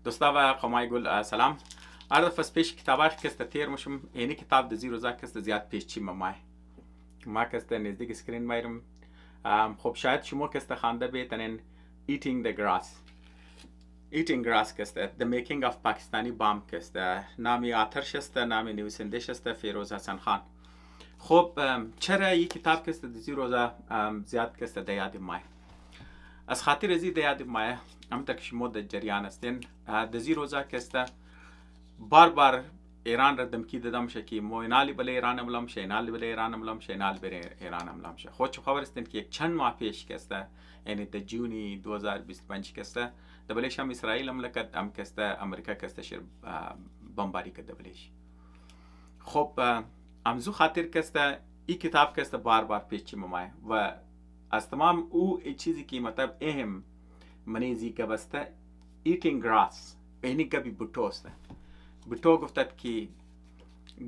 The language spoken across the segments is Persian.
دوستا و قمای گل سلام. عرض فس پیش کتابای کست تیر مشم اینی کتاب د زیرو کست زیاد پیش چی ممای ما کست نزدیک اسکرین میرم. خب شاید شما کست خانده بیتنین Eating the Grass. Eating Grass کست The Making of Pakistani Bomb کست نامی آتر شست، نامی نویسنده شست فیروز حسن خان. خب چرا این کتاب کست د زیرو زیاد کست د یاد مای از خاطر ازی د یاد مای هم تک شما د جریان استین د زیرو کست بار ایران را دمکی دادم شه که مو اینالی بله ایران املام شه، اینالی بله ایران املام شه، اینالی بله ایران املام شه. خود چه خبر استین که یک چند ماه پیش کسته، یعنی د جونی 2025 کسته دبلیش هم اسرائیل مملکت هم کسته امریکا کسته شیر بمباری کرد دبلیش. خب امزو خاطر کسته این کتاب کسته بار پیش چی ممای و از تمام او چیزی که مطلب اهم منیزی که بسته eating grass یعنی کبھی بٹوسته بٹو گفتد که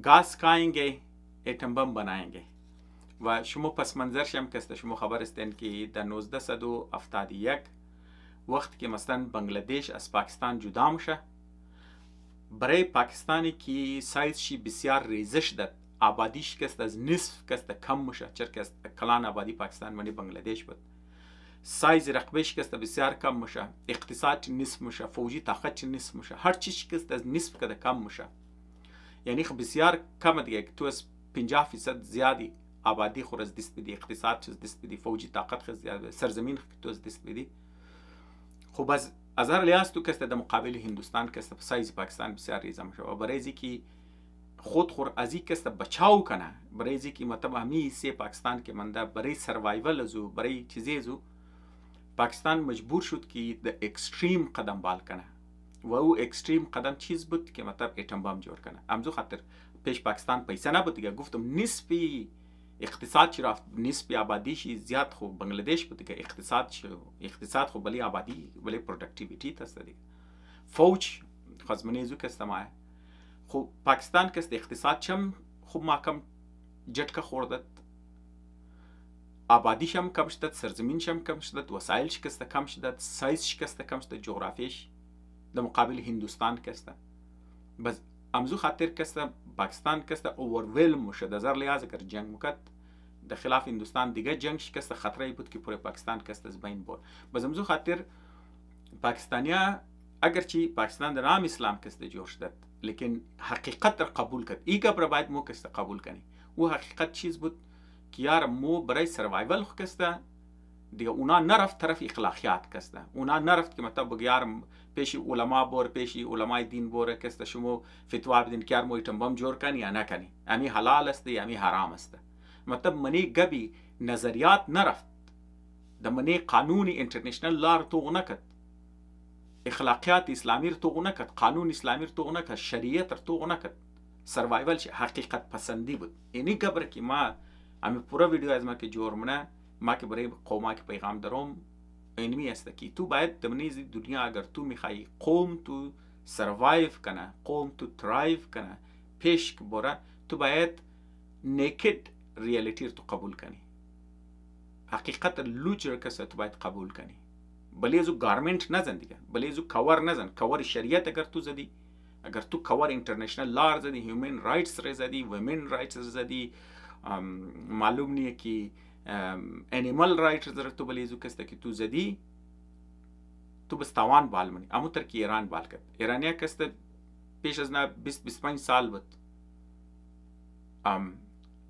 گاز کائنگه ایٹم بم بنائنگه و شما پس منظر شم کسته شما خبر استین که در 1971 وقت که مثلا بنگلادش از پاکستان جدا میشه برای پاکستانی که سایزشی بسیار ریزش داد آبادیش کست از نصف کست کم میشه چرا کست کلان آبادی پاکستان منی بنگلادش بود سایز رقبهش کست بسیار کم میشه اقتصاد نصف میشه فوجی طاقت نصف میشه هر چیز کست از نصف کده کم میشه یعنی بسیار کم دیگه تو از 50% زیادی آبادی خور از دست بدی اقتصاد چیز دست بدی فوجی طاقت خیلی زیاد سرزمین تو از دست بدی خب از هر لحاظ تو کست در مقابل هندوستان کست سایز پاکستان بسیار ریزه میشه و برای ازی که خود خور ازی کست بچاو کنه برای ازی که مطلب همی سی پاکستان که منده برای سروایول ازو برای چیزی ازو پاکستان مجبور شد که د اکستریم قدم بال کنه و او اکستریم قدم چیز بود که مطلب ایتم بم جور کنه امزو خاطر پیش پاکستان پیسه نبود دیگه گفتم نسبی اقتصاد چی رفت نسبی آبادیشی زیاد خوب بنگلادش بود دیگه اقتصاد خوب بلی آبادی بلی پرودکتیویتی تست دیگه فوج خزمنه زو کستمایه خوب پاکستان کست اقتصاد چم خوب محکم جټکه خوردت آبادیش هم کم شدد سرزمینش هم کم شدد وسایلش کسته کم شدد سایزش کسته کم شدد جغرافیش در مقابل هندوستان کسته بس امزو خاطر کسته پاکستان کسته اوورویلم مشد از هر لحاظ اگر جنگ مکد در خلاف هندوستان دیگه جنگش کسته خطره بود که پور پاکستان کسته از بین بود بس امزو خاطر پاکستانیا اگرچه پاکستان در نام اسلام کسته جور شدد لیکن حقیقت را قبول کرد ای گبر باید مو کسته قبول کنی او حقیقت چیز بود که یار مو برای سروایول خو کسته دیگه اونا نرفت طرف اخلاقیات کسته اونا نرفت که مطلب بگه یار پیشی علما بور پیشی علمای دین بوره کسته شما فتوا بدین که یار مو ایتم بم جور کنی یا نکنی امی حلال است یا امی حرام است مطلب منی گبی نظریات نرفت ده منی قانونی انترنشنل لار تو نکد اخلاقیات اسلامی تو نکد قانون اسلامی تو نکد شریعت تو نکد سروایول حقیقت پسندی بود اینی گبر که ما امی پورا ویدیو از ما که جور منه ما که برای قوما که پیغام دارم اینمی است که تو باید دمنیز دنیا اگر تو میخوای قوم تو سروایو کنه قوم تو ترایو کنه پیش که بره تو باید نیکد ریالیتی تو قبول کنی حقیقت لوجر کسه تو باید قبول کنی بلی ازو گارمنت نزن دیگه بلی ازو کور نزن کور شریعت اگر تو زدی اگر تو کور انترنشنل لار زدی هیومن رایتس را زدی ومن رایتس را زدی معلوم نیه که انیمال رایت را تو بلیزو کسته که تو زدی تو بس تاوان بال منی امو تر که ایران بال کرد ایرانیا کسته پیش از نا 20-25 سال بود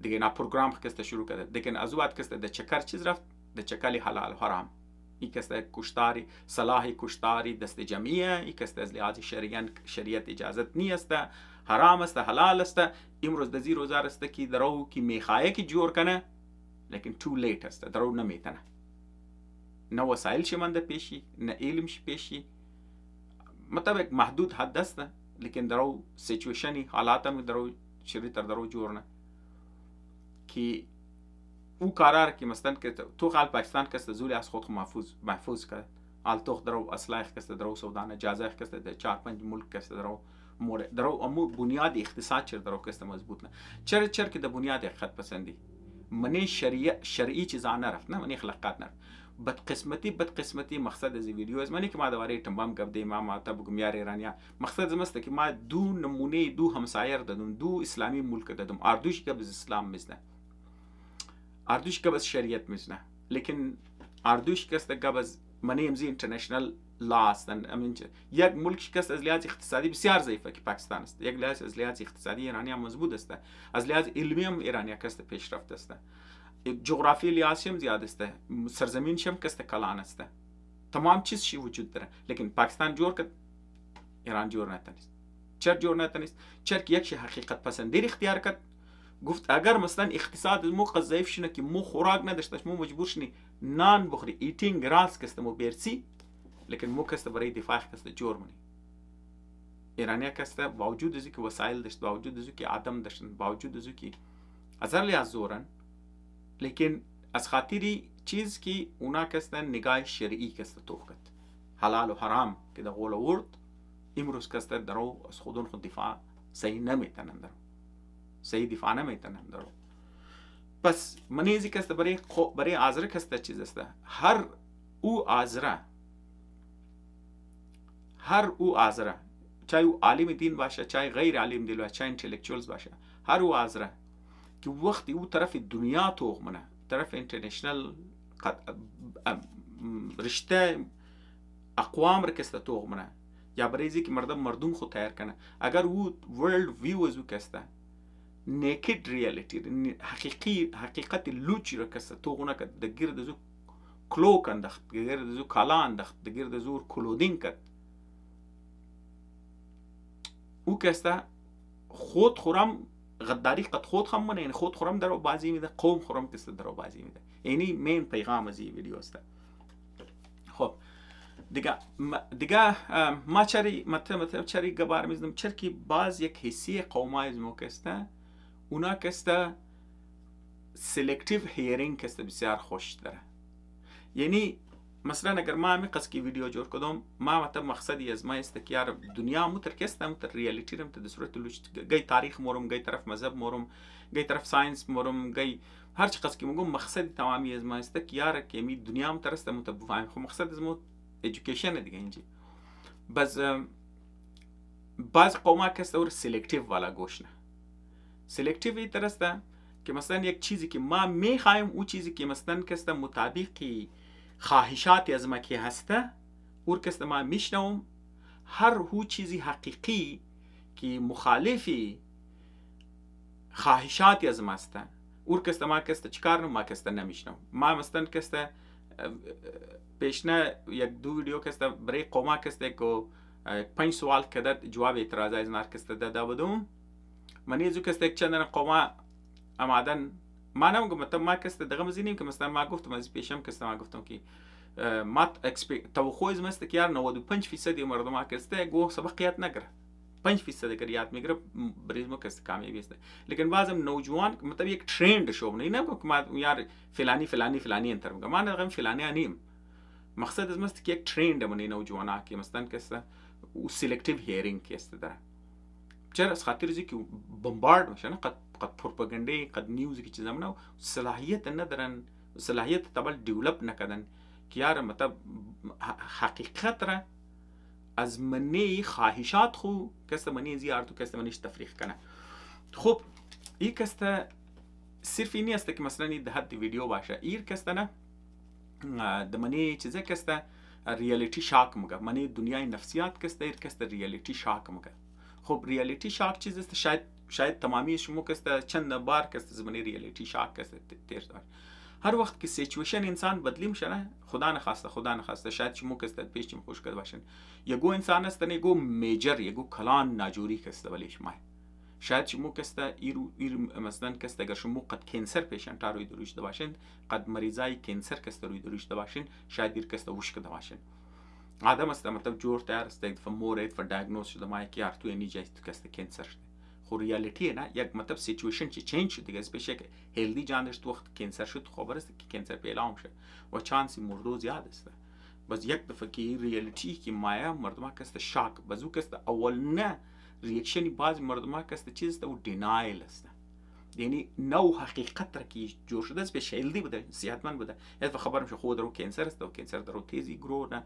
دیگه نا پروگرام کسته شروع کرده دیگه از وقت کسته ده چکر چیز رفت ده چکلی حلال حرام ای کسته کشتاری صلاحی کشتاری دست جمعیه ای کسته از لحاظ شریعت اجازت نیست حرام است حلال است امروز دزی روزار است که درو کی میخواه کی جور کنه لیکن تو لیت است درو نمیتنه نه وسایل شمنده پیشی نه علمش پیشی مطلب یک محدود حد است لیکن درو سیچویشنی حالات هم درو شریط درو جور نه که او قرار که مثلا که تو خال پاکستان کست زولی از خود محفوظ کرد آل تو درو اسلحه کست درو سودان اجازه کست در 4-5 ملک کست درو امو بنیاد اقتصاد چر درو کست مضبوط نه چر که در بنیاد حقیقت پسندی منی شرعی چیزا نرفت نه منی اخلاقات نرفت بدقسمتی مقصد از ویدیو از منی که ما دواره تنبام گفت ما تا بگم یار ایرانیا مقصد زمسته که ما دو نمونه دو همسایر دادم دو اسلامی ملک دادم اردوش که بز اسلام میزنه اردوش که بز شریعت میزنه لیکن اردوش که بز منی امزی اینترنشنال لا هستن امین یک ملک که از لحاظ اقتصادی بسیار ضعیفه که پاکستان است یک لحاظ از لحاظ اقتصادی ایرانیا مضبوط است از لحاظ علمی هم ایرانیا که پیشرفت است جغرافی لحاظ هم زیاد است سرزمینش هم که کلان است تمام چیز شی وجود داره لیکن پاکستان جور که ایران جور نتونست چرا جور نتونست چرا که یک شی حقیقت پسندی اختیار کرد گفت اگر مثلا اقتصاد مو ضعیف شونه که مو خوراک نداشتش مو مجبور شنی نان بخوری ایتینگ راس که مو برسی لیکن مو که برای دفاع که جور منی ایرانیا که با وجود از که وسایل داشت با وجود از که آدم داشتن با وجود از که از هر لحاظ زورن لیکن از خاطری چیز که اونا کستن نگاه شرعی کست توخ کد حلال و حرام که در قول ورد امروز کست درو از خودون خود دفاع صحیح نمیتنن درو صحیح دفاع نمیتنن درو پس منیزی کست برای آزره کست چیز است هر او آزره چای او عالم دین باشه چای غیر عالم دین باشه چای انتلیکچوالز باشه هر او آزره که وقتی او طرف دنیا توغ منه طرف انترنشنل رشته اقوام رکسته توغ منه یا برایزی که مردم خود تیار کنه اگر او ورلد ویو از او کسته نیکد ریالیتی حقیقت لوچی رکسته توغ منه که در گرد از او کلوک اندخت در گرد از او کالا اندخت در گرد از او کلودین کد او کسته خود خورم غداری قد خود خم منه یعنی خود خورم درو بازی میده قوم خورم کسته درو بازی میده یعنی مین پیغام از این ویدیو است خب دیگه ما چری گبار میزنم چرا که باز یک حسی قومای از مو کسته اونا کسته سلکتیو هیرینگ کسته بسیار خوش داره یعنی مثلا اگر ما همی قصد که ویدیو جور کدام ما مقصدی از ما است که یار دنیا متر کسته متر ریالیتی رم تا صورت لوچ گای تاریخ مورم گای طرف مذهب مورم گای طرف ساینس مورم گای هر چی قصد که میگم مقصد تمامی از ما است که یار که می دنیا متر است متر بفهم خو مقصد از مو ایژوکیشن دیگه اینجی بس بعض قوما کسته اور سلکتیو والا گوش نه سلکتیو این طرسته که مثلا یک چیزی که ما میخوایم او چیزی که مثلا کسته مطابقی خواهشات از ما که هسته اور کسته ما میشنوم هر هو چیزی حقیقی که مخالفی خواهشات از ما هسته اور کسته ما کسته چیکار ما کسته نمیشنوم ما مثلا کسته پیشنه یک دو ویدیو کسته برای قوما کسته که 5 سوال کدت جواب اعتراض از نار کسته داده بودم من یزو کسته یک چندن قوما امادن ما نمیگم ما کسته دغه مزینیم که مثلا ما گفتم از پیشم کسته ما گفتم که ما توقع از مست که یار 95% مردم کسته گو سبق یاد نگره 5% اگر یاد میگیره بریزمو کسته کامیابی است لیکن بعضم نوجوان مطلب یک ترند شو نه نمیگم که ما یار فلانی انتر میگم ما نگم فلانی انیم مقصد از مست که یک ترند من نوجوانا که مثلا کسته و سلکتیو هیرینگ کسته داره چرا از خاطر زی که بمبارد میشن قد پروپاگاندا قد نیوز کی چیزا منو صلاحیت ندارن صلاحیت تبل دیولپ نکردن که یار مطلب حقیقت را از منی خواهشات خو کسته منی زیار تو کسته منیش تفریق کنه خب این کسته صرف اینی است که مثلا این حد ویدیو باشه ایر کسته نه د منی چیزه کسته ریالیتی شاک مگه منی دنیای نفسیات کسته ایر کسته ریالیتی شاک مگه خب ریالیتی شاک چیز است شاید تمامی شما کسته چند بار کسته زمانی ریالیتی شاک کسته تیر دار هر وقت که سیچویشن انسان بدلی میشه نه خدا نخواسته شاید شما کسته پیش چیم خوش کرد باشن یگو انسان است نه یگو میجر یگو کلان ناجوری کسته ولی شما شاید شما کسته ایر مثلا کسته اگر شما قد کانسر پیشنت روی دروش باشین قد مریضای کانسر کسته روی دروش باشین شاید ایر کسته وش کرده باشین آدم است مطلب جور تیار است یک فمورید فر دیاگنوز شده ما کی ار تو اینی جست کسته کانسر شده خو ریالیتی نه یک مطلب سیچویشن چی چینج شد دیگه اسپیشه که هلدی جان داشت وقت کانسر شد خبر است که کانسر پیدا میشه و چانسی مردو زیاد است بس یک دفعه که ریالیتی که مایا مردم کسته شاک بازو کسته اول نه ریاکشنی باز مردم کسته چیز است او دینایل است یعنی نو حقیقت را که جور شده است هلدی بوده، صحتمند بوده. یا خبر میشه خود رو کانسر است و کانسر درو تیزی گرو نه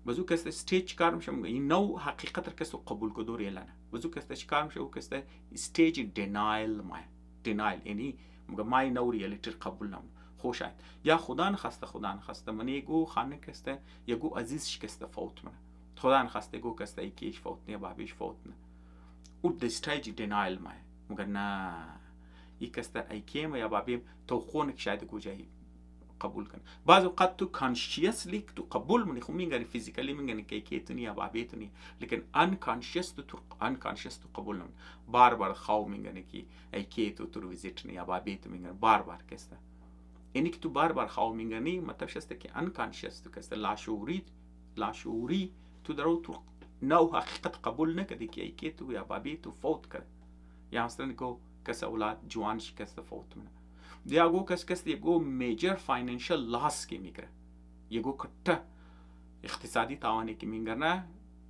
بزو کست استیج کار میشه این نو حقیقت را کس قبول کدوری لانه بزو کست کار میشه او کست استیج دینایل ما دینایل یعنی مای نو ریالیتی قبول نم خوشایت یا خدا نخواسته من یگو خانه کسته یگو عزیز شکسته فوت منه خدا نخواسته یگو کسته یکیش فوت نه بابیش فوت نه او د استیج دینایل ما مگر نه یک کسته ایکیم یا بابیم تو خونک شاید گوجایی قبول کن بعض اوقات تو کانشیسلی تو قبول منی خو میگن فیزیکلی میگن که کیتونی یا بابیتونی لیکن انکانشیس تو قبول نمی بار بار خو میگن که ای کیتو تو ویزیت نی یا بابیتو میگن بار بار کسته اینی که تو بار بار خو میگنی مطلب شسته که انکانشیس تو کسته لاشعوری تو درو تو نو حقیقت قبول نکدی که ای کیتو یا بابیتو فوت کرد یا مثلا کو کس اولاد جوان شکسته فوت منه یگو کس یگو میجر فاینانشل لاس که میگره یگو کتا اقتصادی تاوانی که میگرنه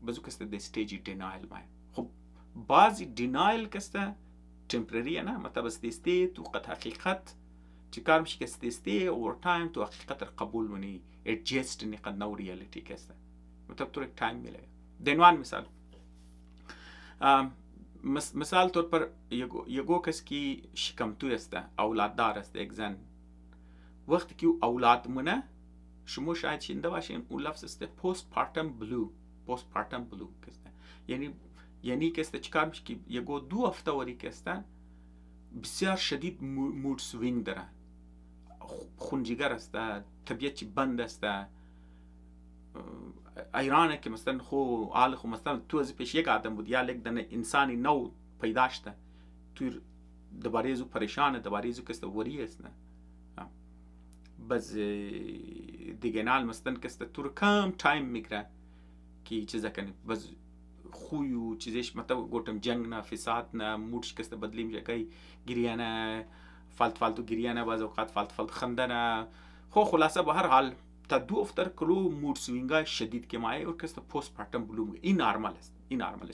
بزو کس ده استیجی دینایل مای خب بعضی دینایل کس ده تمپرری نه مطلب استی تو قط حقیقت چی کار میشه کس استی اوور تایم تو حقیقت قبول منی ادجست نی قد نو ریالیتی کس ده مطلب تو یک تایم میله دینوان مثال طور پر یگو کس کی شکمتوی است اولاددار است یک زن وقتی که اولاد منه شما شاید شنیده باشین اون لفظ است پست پارتم بلو کسته یعنی کسته چیکار میشه که یگو 2 هفته وری کسته بسیار شدید مود سوینگ داره خونجیگر است طبیعت چی بند است ایرانه که مثلا خو مثلا تو از پیش یک آدم بود یا یک دنه انسانی نو پیدا شده تو دوباره زو پریشانه دوباره زو کسته وری است نه بس دیگه نال مثلا کسته تو کم تایم میگره که چیزا کنی بس خویو چیزش مطلب گوتم جنگ نه فساد نه موڈش کسته بدلی میشه کی گریانه فالتو گریانه باز اوقات فالتو خندنه خلاصه به هر حال تا 2 هفته کلو مود سوینگای شدید که مایه اور کسته پست پارتم بلوم این نرمال است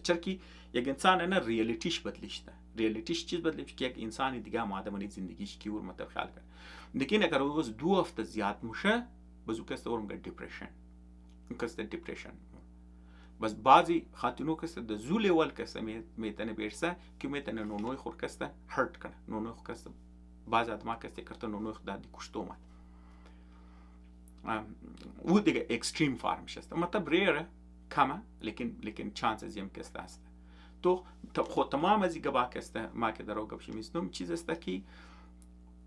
چرا که یک انسان نه ریالیتیش بدلیشته ریالیتیش چیز بدلیش که یک انسانی دیگه آدمانی زندگیش کی اور مطلب خیال کنه لیکن اگر روز 2 هفته زیاد میشه بازو کسته اور میگه دیپرشن بس بعضی خاتونو کسته د زو لیول کسته میتنه بیرسه که میتنه نونوی خور کسته هرت کنه نونوی خور کسته بعض آدما کسته کرته نونوی خود دادی کشتو ما او دیگه اکستریم فارم شسته مطلب ریره کمه لیکن چانسز یم کسته است تو خود تمام از این گبا کسته ما که درو گبشی میستم چیز است که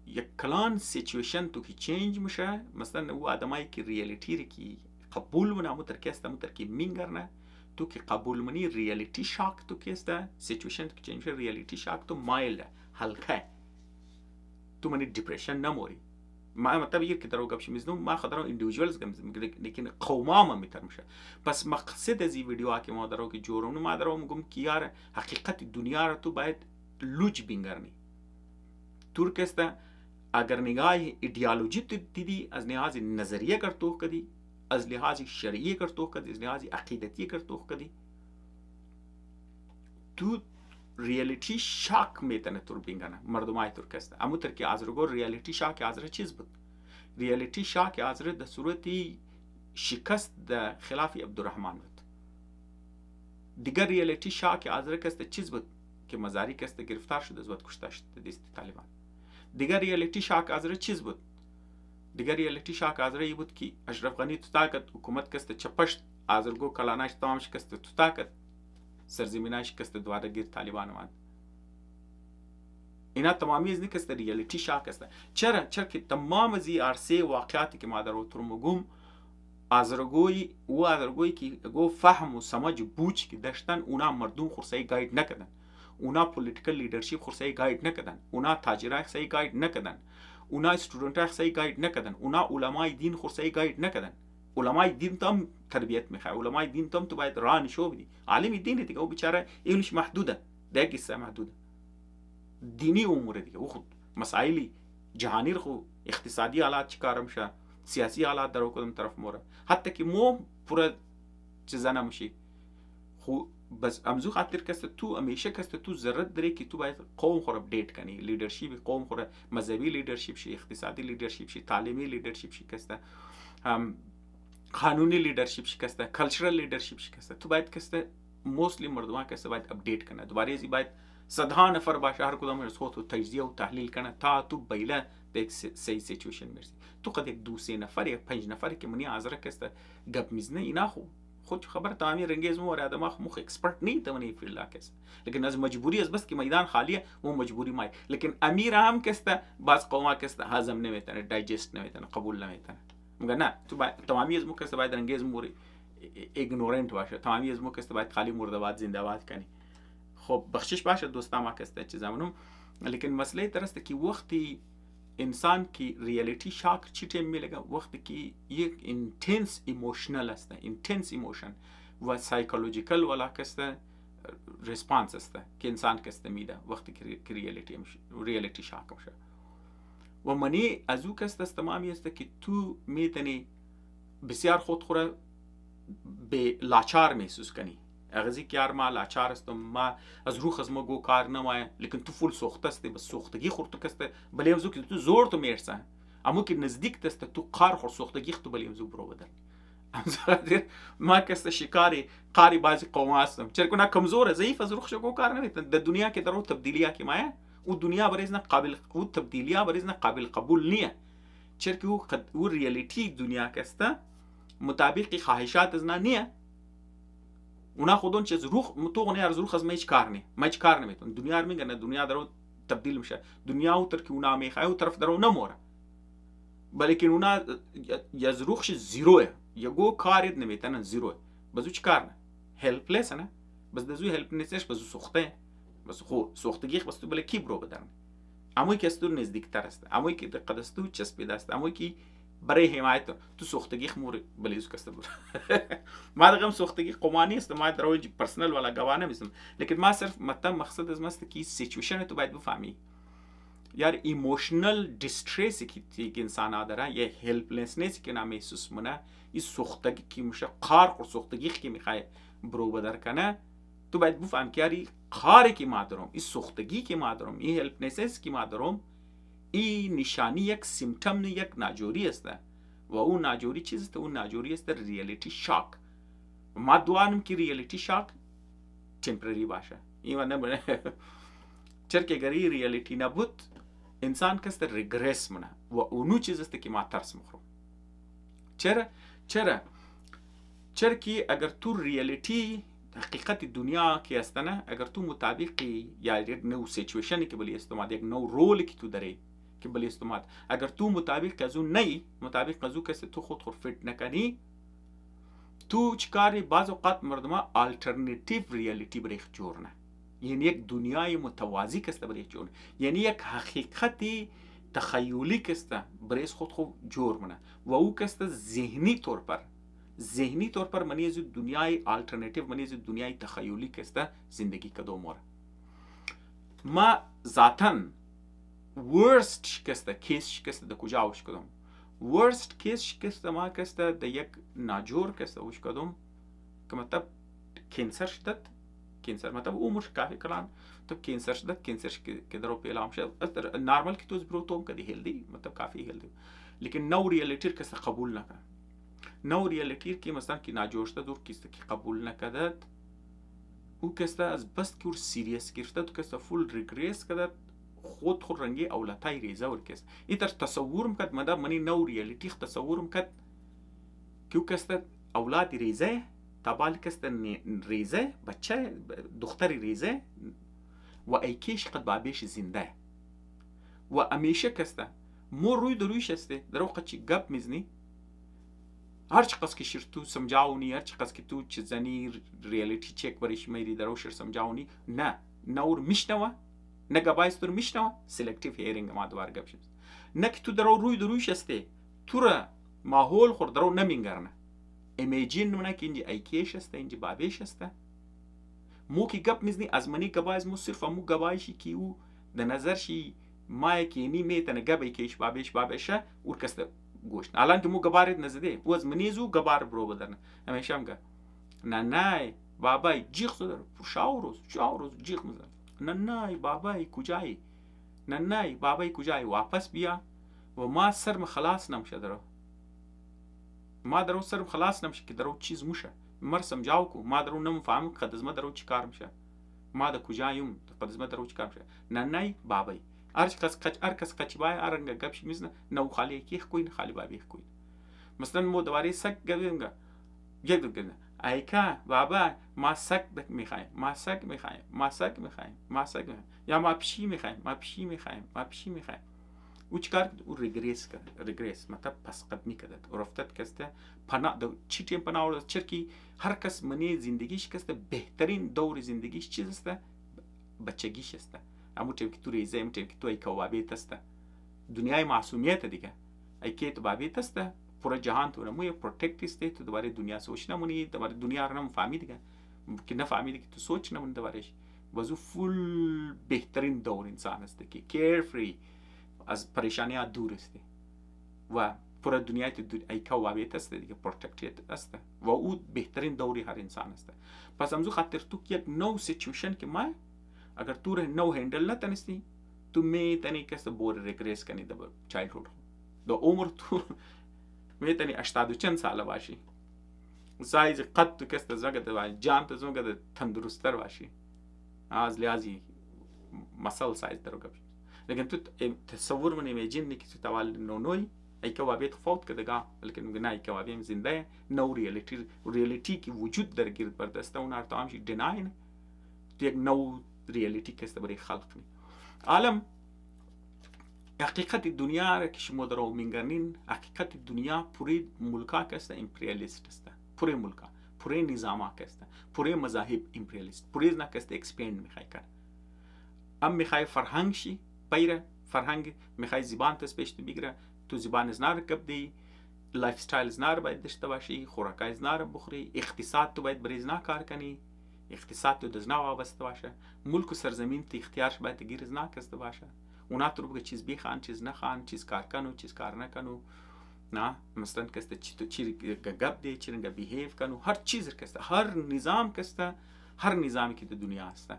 یک کلان سیچویشن تو که چینج میشه مثلا او آدمایی که ریالیتی رو که قبول منه متر کسته متر که مینگرنه تو که قبول منی ریالیتی شاک تو کسته سیچویشن تو که چینج ریالیتی شاک تو مایل هلکه تو منی دیپریشن نموری ما مطلب یه که درو گپش میزنم ما خدارم ایندیویدوالز گم لیکن قوما میتر میشه پس مقصد از این ویدیو که ما درو که جورم ما درو میگم که یار حقیقت دنیا رو تو باید لوج بینگرنی ترکسته اگر نگاه ایدئولوژی دیدی از لحاظ نظریه کرتو کدی از لحاظ شرعی کرتو کدی از لحاظ عقیدتی کرتو کدی تو ریالیتی شاک میتونه تور بینگنه مردمای ترکسته اما ترکی ازرگو ریالیتی شاک ازره چیز بود ریالیتی شاک ازره در صورتی شکست در خلاف عبدالرحمن بود دیگر ریالیتی شاک ازره کسته چیز بود که مزاری کسته گرفتار شده از وقت کشته شده دست طالبان دیگر ریالیتی شاک ازره چیز بود دیگر ریالیتی شاک ازره ای بود که اشرف غنی تو طاقت حکومت کسته چپشت ازرگو کلاناش تمام شکسته تو طاقت سرزمینای شکست دوباره گیر طالبان اومد اینا تمامی از نیکست ریالیتی شاک است چرا که تمام از این عرصه واقعاتی که ما در اوتر مگم ازرگوی که گو فهم و سمج بوچ که داشتن اونا مردم خورسایی گاید نکردن اونا پولیتیکل لیدرشپ خورسایی گاید نکردن اونا تاجرای خورسایی گاید نکردن اونا استودنتای خورسایی گاید نکردن اونا علمای دین خورسایی گاید نکردن علمای دین تام تربیت میخواد علمای دین تام تو باید راه نشو بدی عالم دین دیگه او بیچاره علمش محدوده دیگه قصه محدوده دینی امور دیگه او خود مسائلی جهانی رو اقتصادی حالات چیکار میشه سیاسی حالات درو کدوم طرف موره حتی که مو پورا چیزا نمیشی خو بس امزو خاطر که تو همیشه که تو ضرورت داری که تو باید قوم خور اپدیت کنی، لیدرشپ قوم خور، مذهبی لیدرشپ شی، اقتصادی لیدرشپ شی، تعلیمی لیدرشپ شی که قانونی لیدرشپ شی که کلچرال لیدرشپ شی که تو باید که موستلی مردمان که باید اپدیت کنه. دوباره ازی باید 100 نفر باشه هر کدوم از خودت تجزیه و تحلیل کنه تا تو بیله یک صحیح سیچویشن میرسی. تو قد یک 2-3 نفر یا 5 نفر که منی حاضر که گپ میزنه اینا خود خبر تمامی رنگیز مو آدم مخ اکسپرت نہیں تمنی فیلد کس، لیکن از مجبوری از بس که میدان خالیه و مجبوری مای. لیکن امیر هم که باز قوما که هضم نمیتونه، دایجست نمیتونه، قبول نمیتونه. میگه نه تو تمامی از مو که باید رنگیز مو ایگنورنت باشه، تمامی از مو که باید خالی مرده‌باد زنده‌باد کنی. خب بخشش باشه دوستا ما که چیزامونم، لیکن مسئله درسته که وقتی انسان کی ریالیتی شاک چی ٹائم ملے گا وقتی کی یک انٹینس ایموشنل است، انٹینس ایموشن و سایکولوژیکل والا کسته ریسپانس است که انسان کسته میده وقتی که ریالیتی شاک میشه و منی از او کسته تمامی است که تو میتونی بسیار خود خوره به لاچار محسوس کنی. اغزی که یار ما لاچار استم، ما از روح از ما گو کار نمایه، لیکن تو فول سوخته استی، بس سوختگی خورتو کسته بلی امزو که تو زور تو میرسه، اما که نزدیک تسته تو قار خور سوختگی تو بلی امزو برو بدل. امزو ما کسته شکاری قاری بازی قوم هستم، چرا کنه کمزوره ضعیف از روحش گو کار نمیتن. در دنیا که درو تبدیلیه که مایه او دنیا بریز نه قابل، او تبدیلیه بریز نه قابل قبول نیه، چرا که او ریالیتی دنیا کسته مطابق خواهشات از نیه. اونا خودون چیز روح تو غنی از روح از ما هیچ کار نمیتون. دنیا رو میگه نه دنیا درو تبدیل میشه، دنیا اوتر که اونا میخواه او طرف درو نموره، بلکه اونا از روحش زیروه، یگو کارید نمیتونن زیروه. بزو چی کار نه هلپلس نه، بس دزو هلپلسش بزو سوخته، بس خو سوختگی بس تو بله کی برو بدن. اموی که استور نزدیکتر است، اموی که دقت است تو چسبیده است، اموی که برای حمایت تو سوختگی خمور بلیز کسته بود. ما دقم سوختگی قمانی است، ما در اوج پرسنل والا گوانه میسم، لیکن ما صرف مقصد از ماست که سیچویشن تو باید بفهمی. یار ایموشنل دیستریسی که انسان داره، یه هلپلسنسی که نمیسوس منه، این سوختگی که میشه قار و سوختگی که میخوای برو بدر کنه، تو باید بفهم که یاری قاری که ما دارم، این سوختگی که ما دارم، این هلپلسنس که ما دارم، این نشانی یک سیمتوم یک ناجوری است و اون ناجوری چیز است؟ اون ناجوری است ریالیتی شاک. ما دوانم که ریالیتی شاک تمپرری باشه، این نبونه. چرا که اگر ریالیتی نبود انسان کست ریگرس منه و اونو چیز است که ما ترس مخورم. چرا که اگر تو ریالیتی حقیقت دنیا که استنه، اگر تو مطابق یا یک نو سیچویشنی که بلی استماد، یک نو رولی که تو داری که بلی استماد، اگر تو مطابق از اون نی، مطابق از اون کسی تو خود فیت نکنی، تو چکاری بعض اوقات مردما آلترناتیو ریالیتی بریخ جورنه، یعنی یک دنیای متوازی کسته بریخ جورنه، یعنی یک حقیقتی تخیلی کسته بریخ خود جور منه و او کسته ذهنی طور پر منی از دنیای آلترناتیو، منی از دنیای تخیلی کسته زندگی کدوم موره. ما ذاتاً ورست شکسته کیس شکسته ده کجا وش کدوم ورست کیس شکسته ما کسته ده یک ناجور کسته وش کدوم که مطلب کینسر شدت، کینسر مطلب عمرش کافی کلان تو کینسر شدت، کینسر که درو پیلام شد نارمال که توز بروتوم کدی هلدی مطلب کافی هلدی، لیکن نو ریالیتی کسته قبول نکن. نو ریالیتی که مثلا که ناجور شده دور کسته که قبول نکدد، او کسته از بس که سیریس گرفته تو کسته فول ریگریس کدد، خود رنگی اولتای ریزه ورکست. ایتر تصورم کد مدام منی نو ریالیتی تصورم کد که او کسته اولاد ریزه، تابال کسته ریزه، بچه دختر ریزه و ایکیش قد بابیش زنده و امیشه کسته مو روی درویش استه در وقت چی گپ میزنی هر چی قصد که شیر تو سمجاونی، هر چی قصد که تو چیزانی ریالیتی چک بریش میری در وشر سمجاونی، نه نور میشنوه، نه گبایستور میشنوه، سلکتیو هیرینگ ما دوار گپ شد، نه که تو درو روی درویش استه تو را ماحول خور درو نمینگرنه، امیجین منه که اینجا ایکیش استه، اینجا بابیش استه، مو که گپ میزنی از منی گبایز مو صرف مو گبایشی که او در نظرشی مای که اینی میتنه گب ایکیش بابیشه اور کسته گوشت. الان که مو گبارید نزده او از منیزو گبار برو بدرنه، همیشه هم گه نه بابای جیغ زدم شاوروز جیغ میزنم ننای بابای کجایی ننای بابای کجایی واپس بیا و ما سرم خلاص نمیشه درو ما درو سرم خلاص نمیشه که درو چیز موشه مرسم جاو کو ما درو نمیفهم قدزمه درو چیکار میشه ما د کجایم قدزمه درو چیکار میشه ننای بابای ارکس قچبای ارنگ گپش میزنه نو خالی کی کوین خالی بابی کوین مثلا مو دواری سگ گوینگا گدگنه ایکا بابا ما سگ میخوایم ما سگ میخوایم یا ما پشی میخوایم او چیکار کرد او ریگریس مطلب پس قدمی کرد و رفتت کسته پناه دو چی تیم پناه ورد چرکی هر کس منی زندگیش کسته بهترین دور زندگیش چیز است بچگیش است همون تیم که تو ریزه همون تیم که تو ایکا وابیت است دنیای معصومیت دیگه ایکا تو وابیت است پورا جهان تو نموی پروتکت استه تو دوباره دنیا سوچ نمونی دوباره دنیا رو نفهمی دیگه که نفهمیدی که تو سوچ نمونی دوبارهش وزو فول بهترین دور انسان است که carefree از پریشانی ها دور است و پورا دنیای تو ایکا وابیت است دیگه پروتکتد است و او بهترین دوری هر انسان است پس همزو خاطر تو یک نو سیچویشن که ما اگر تو رو نو هندل نتونستی تو میتونی کس بور ریگریس کنی دو چایلدهود دو عمر تو میتونی 80 چند ساله باشی سایز قد تو کس زنگ و جان تو زنگ تندرستر باشی از لحاظی مسل سایز درو گفت لیکن تو تصور من ایمیجین که تو توال نونوی ایکا وابیت فوت کردگا لیکن نه ایکا وابیم زنده نو ریالیتی کی وجود در گرد بردسته اون ارتو همشی دیناین تو یک نو ریالیتی کسته برای خلق نی عالم حقیقت دنیا را که شما درو میگنین حقیقت دنیا پوری ملکا کسته امپریالیست است پوری ملکا پوری نظاما کسته پوری مذاهب امپریالیست پوری نه کسته اکسپند میخوای کن ام میخوای فرهنگ شی پیره فرهنگ میخوای زبان تس پیش بگیره تو زبان زنار کب دی لایف استایل زنار باید داشته باشی خوراکای زنار بخوری اقتصاد تو باید بریز نه کار کنی اقتصاد تو دزنا وابسته باشه ملک و سرزمین تو اختیارش باید گیر زنا کسته باشه اونا تو بگه چیز بخوان چیز نخوان چیز کار کنو چیز کار نکنو نه مثلا کسته چی گپ دی چی رنگ بیهیو کنو هر چیز کسته هر نظام کسته هر نظامی که در دنیا هسته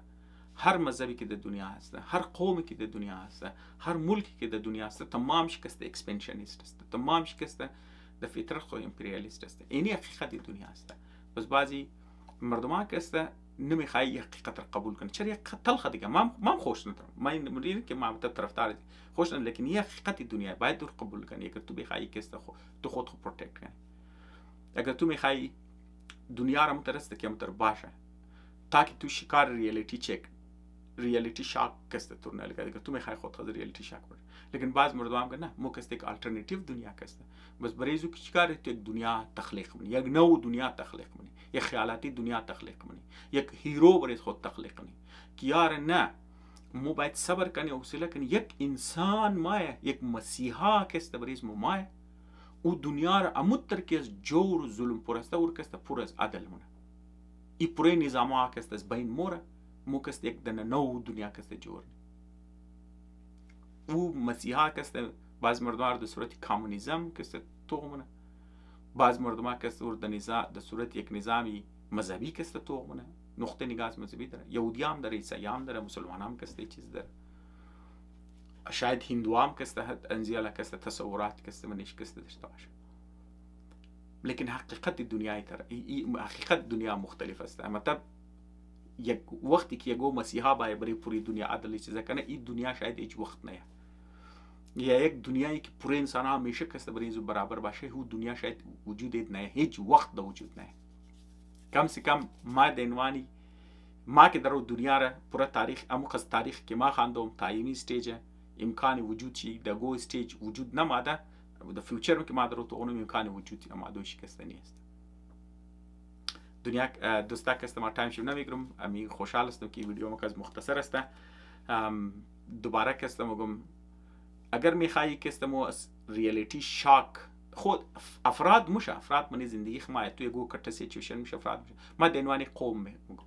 هر مذهبی که در دنیا هسته هر قومی که در دنیا هسته هر ملکی که در دنیا هسته تمامش کسته اکسپنشنیست است تمامش کسته در فطرت خود امپریالیست است اینی حقیقت دنیا هسته بس بعضی مردمان کسته نمیخوای حقیقت را قبول کنه چرا یک تلخ دیگه ما خوش ندارم ما این که ما طرفدار خوش ندارم لیکن این حقیقت دنیا باید دور قبول کنی اگر تو بخوای کسته تو خود پروتکت کنی اگر تو میخوای دنیا را مترسته که متر باشه تاکه تو شکار ریالیتی شاک کسته تو نه اگر تو میخوای خود ریالیتی شاک باشه لیکن بعض مردم میگن نه مو کسته یک الटरनेटिव دنیا کسته بس بریزو کی چیکار تو یک دنیا تخلیق کنی یک نو دنیا تخلیق کنی یک خیالاتی دنیا تخلیق کنی یک هیرو برای خود تخلیق کنی که یار نه مو باید صبر کنی حوصله کنی یک انسان مایه یک مسیحا کسته بریز مو مایه او دنیا را امتر که از جور و ظلم پرسته ور کسته پر از عدل مونه ای پوره نظام ها کسته از بین موره مو کسته یک دنه نو دنیا کسته جور او مسیحا کسته بعض مردم در صورت کامونیزم کسته توغمونه بعض مردم کسته ور در صورت یک نظامی مذهبی کسته توغمونه نقطه نگاه مذهبی داره یهودی هم داره عیسایی هم داره مسلمان هم کسته چیز داره شاید هندو هم کسته انزیالا کسته تصورات کسته منش کسته داشته باشه لیکن حقیقت دنیای حقیقت دنیا مختلف است مطلب یک وقتی که یگو مسیحا برای پوری دنیا عدل چیزا کنه این دنیا شاید هیچ وقت نه یا یک دنیایی که پوره انسان ها همیشه کسته برای اینو برابر باشه هو دنیا شاید وجود نه هیچ وقت ده وجود نه کم سے کم ما دنوانی ما که در دنیا را پورا تاریخ اموقت تاریخ که ما خواندم تایمی استیج امکان وجود چی دگو استیج وجود نماده در فیوچر که ما در تو اونم امکان وجود امادو شکسته نیست دنیا دوستا کسته ما تایم شو نمیگیرم امی خوشحال هستم که ویدیو مکاز مختصر است دوباره کسته مگم اگر میخوایی کسته مو ریالیتی شاک خود افراد من زندگی خما تو یگو کټه سیچویشن میشه افراد میشه ما دنوانی قوم میگم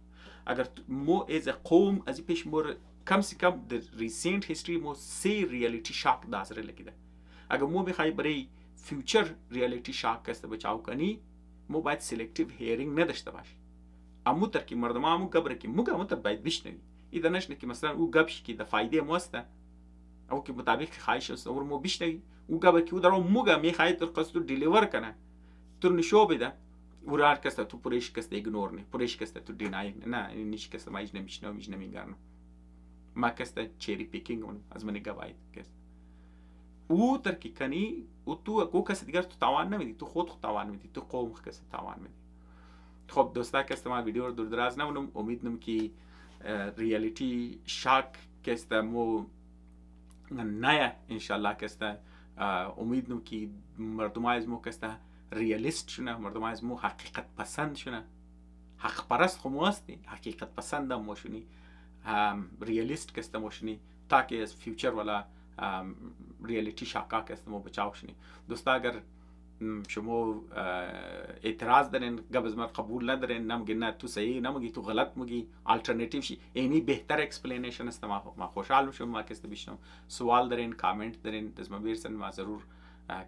اگر مو از قوم از پیش مور کم سے کم در ریسنت هیستوری مو سی ریالیتی شاک دازره لګیده اگر مو میخوای برای فیوچر ریالیتی شاک کسته بچاو کنی مو باید سلکتیو هیرینگ نداشته باشی امو تر که مردم امو گبر که موگه امو تر باید بشنوی ایده نشنه که مثلا او گبش که ده فایده موسته او که مطابق خواهش است اور مو بشنوی او گبر که او در موگه میخواهی در قصد دیلیور کنه تو نشو بده او را هر کس تو پرش کس ایگنور نه پرش کس تو دینای نه نیش کس مایج نمیشنو میش نمیگرنه ما کس چری پیکینگ اون از من گواید کس او تر که کنی او تو کو کس دیگر تو توان نمیدی تو خود توان میدی تو قوم کس توان میدی. خب دوستا که ما ویدیو رو دور دراز نمونم امیدنم که ریالیتی شاک که است مو نه انشالله که است امیدنم که مردم از مو که است ریالیست شونه مردم از مو حقیقت پسند شونه حق پرست خو مو هستی حقیقت پسند هم شونی ریالیست که است مو شونی تاکه از فیوچر والا ریالیتی شاکا که است مو بچاو شونی. دوستا اگر شما اعتراض دارین قبل ما قبول ندارین نمیگی نه تو صحیح نمیگی تو غلط میگی آلترناتیو شی اینی بهتر اکسپلینیشن است ما خوشحال میشم ما کست بشنم سوال دارین کامنت دارین دزما بیرسن ما ضرور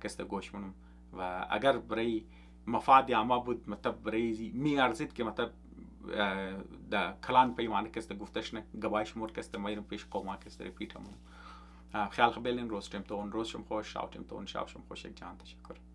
کست گوش منم و اگر برای مفاد عامه بود مطلب برای می ارزید که مطلب د کلان پیمانه کست گفتش نه گواهش مور کست ما پیش قوما کست ریپیت هم خیال خبلین روز تیم تون روز شم خوش شاوتیم تون شاو شم خوش یک جان تشکر.